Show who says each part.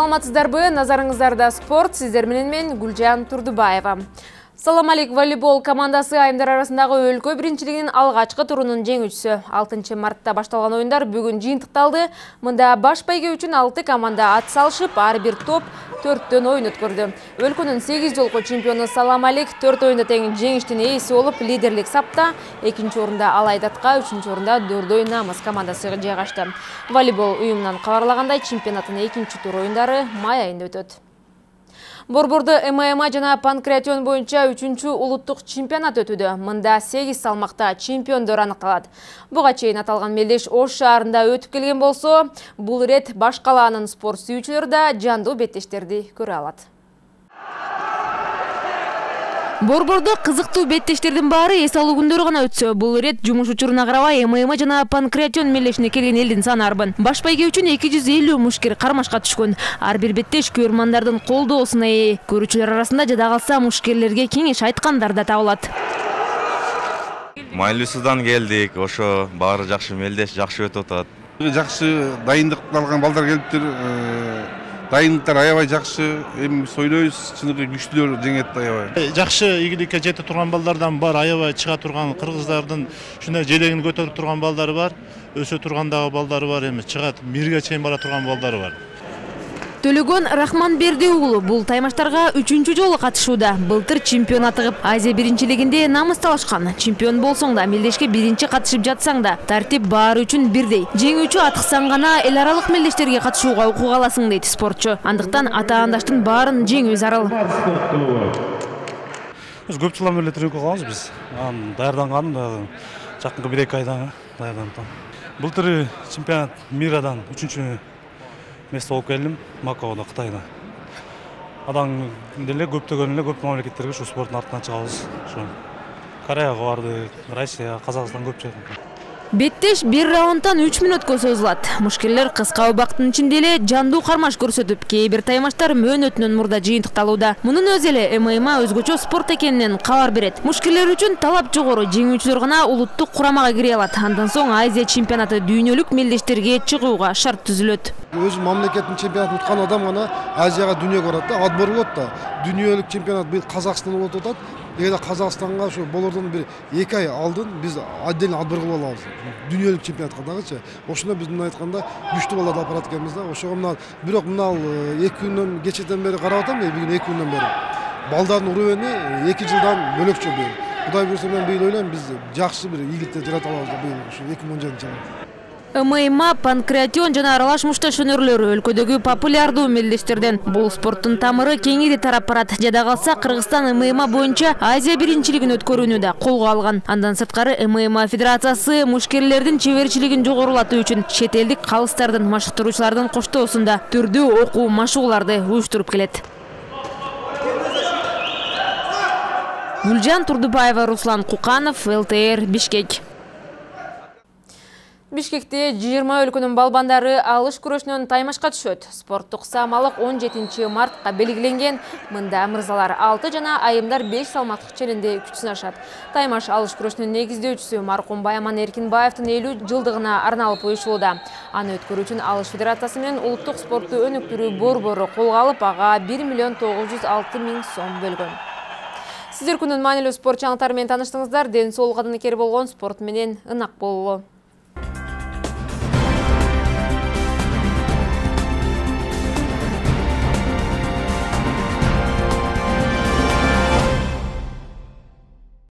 Speaker 1: Саламатсыздарбы, назарыңыздарда спорт, сиздер менен мен Гүлжан Турдубаева. Салам алейк, волейбол командасы айымдар арасындағы өлкө биринчилигинин алгачкы турунун жеңүүчүсү. 6 мартта башталган оюндар бүгүн жыйынтыкталды. Мында баш байге үчүн 6 команда ат салышып, ар бир топ 4төн ойын өткөрдү. Өлкөнүн 8 жолку чемпиону Салам алейк 4 оюнда тең жеңиштин ээси болуп, лидерлик сапта, 2-нчи орунда Алайдатка, 3-нчү орунда Дордой Намыс командасы жайгашты. Волейбол уюмунан кабарлагандай, чемпионаттын 2-нчи тур оюндары май айында өтөт. Борбордо ММА жана панкратион боюнча 3-чү улуттук чемпионат өтүүдө. Мында 8 салмакта чемпиондор аныкталат. Буга чейин аталган мелдеш Ош шаарында өтүп келген болсо, бул ирет баш калаанын спорт сүйүүчүлөрү да жандуу беттештерди көрө алат. Борбордо кызыктуу беттештердин баары эс алуу күндөрү гана өтсө, бул ирет жумуш учуруна карабай ММА жана панкратион мелдешине келген элдин саны арбын. Баш байге үчүн 250 мушкер кармашка түшкөн. Ар бир беттеш көрөрмандардын колдоосуна ээ. Көрүүчүлөр арасында жада калса мушкерлерге кеңеш айткандар да табылат.
Speaker 2: Майлуусудан келдик, ошо баары жакшы мелдеш, жакшы өтүп атат.
Speaker 3: Жакшы дайындык алган балдар келиптир. Дайындыктар аябай жакшы, эми сойлойбуз, чыныгы күчтүүлөр жеңет аябай.
Speaker 4: Жакшы ийгиликке жетип турган балдардан бар, аябай чыга турган кыргыздардын ушундай желегин көтөрүп турган балдары бар, өсө тургандагы балдары бар, эми чыгат, мирге чейин бара турган балдары бар.
Speaker 1: Төлөгөн Рахманберди уулу бул таймаштарга 3-чү жолу катышууда. Былтыр чемпион атыгып, Азия биринчилигинде намыс талашкан. Чемпион болсоң да, мелдешке биринчи катышып жатсаң да, тартип баары үчүн бирдей. Жеңүүчү атыксаң гана эл аралык мелдештерге катышууга укук аласың дейт спортчу. Андыктан ата-андаштын баарын жеңүү зарыл.
Speaker 4: Biz көп жылдан бери тренировка кылабыз биз. Даярданганмын, жакынкы 1-2 айдан даярдандым. Былтыр чемпионат мирадан 3-чү место болуп келдим, Макаода, Кытайда. Адан деле көптөгөн эле көп мамлекеттерге ушу спорттун артынан чыгабыз. Ошо Кореяга бардык, Россия, Казакстан көп жер.
Speaker 1: Беттеш 1 раундтан 3 мүнөткө созулат. Мушкерлер кыска убакыттын ичинде эле жандуу кармаш көрсөтүп, кээ бир таймаштар мөөнөтүнөн мурда жыйынтыкталууда. Мунун өзү эле ММА өзгөчө спорт экенинен кабар берет. Мушкерлер үчүн талап жогору, жеңүүчүлөр гана улуттук курамага кире алат. Андан соң Азия чемпионаты дүйнөлүк мелдештерге чыгууга шарт түзүлөт.
Speaker 5: Өз мамлекеттин чемпионатын уткан адам гана Азияга дүйнөгө барат да, отбор болот да. Дүйнөлүк чемпионат быйыл Казакстанда болуп атат. Эгер Казакстанга ушу болордон бир 2 ай алдын биз отдельно отбор кылып алабыз. Дүйнөлүк чемпионатка дагычы. Ошондо биз мына айтканда күчтүү баларды алып барат экенбиз да. Ошого мына бирок мына 2 күндөн кечеден бери карап атам, бүгүн 2 күндөн бери. Балдардын уровени 2 жылдан бөлөкчө быйыл. Кудай буйрса мен быйыл ойлойм биз жакшы бир ийгиликте жарата алабыз да быйыл ушу 2017-жылы.
Speaker 1: ММА, панкратион жана аралаш мушташ өнөрлөрү өлкөдөгү популярдуу мелдештерден. Бул спорттун тамыры кеңири тарап барат. Жада калса Кыргызстан ММА боюнча Азия биринчилигин өткөрүүнү да колго алган. Андан сырткары ММА федерациясы мушкерлердин чеберчилигин жогорулатуу үчүн чет элдик калыстардын машыктыруучулардын коштоосунда түрдүү окуу машыгууларды уюштуруп келет. Гүлжан Турдубаева, Руслан Куканов, ЛТР, Бишкек. Бишкекте 20 өлкөнүн балбандары алыш күрөшүнөн таймашка түшөт. Спорттук самалык 17 мартка белгиленген. Мында мырзалар 6 жана айымдар 5 салмактык челенде күч сынашат. Таймаш алыш күрөшүнүн негиздөөчүсү маркум Байман Эркинбаевдин 50 жылдыгына арналып уюштурулууда. Аны өткөрүү үчүн алыш федерациясы менен улуттук спортту өнүктүрүү борбору колго алып, ага 1 миллион 906 миң сом бөлгөн. Сиздер күнүн маанилүү спорт жаңылыктары менен таныштыңыздар. Ден соолук адын кери болгон спорт менен ынак бололу.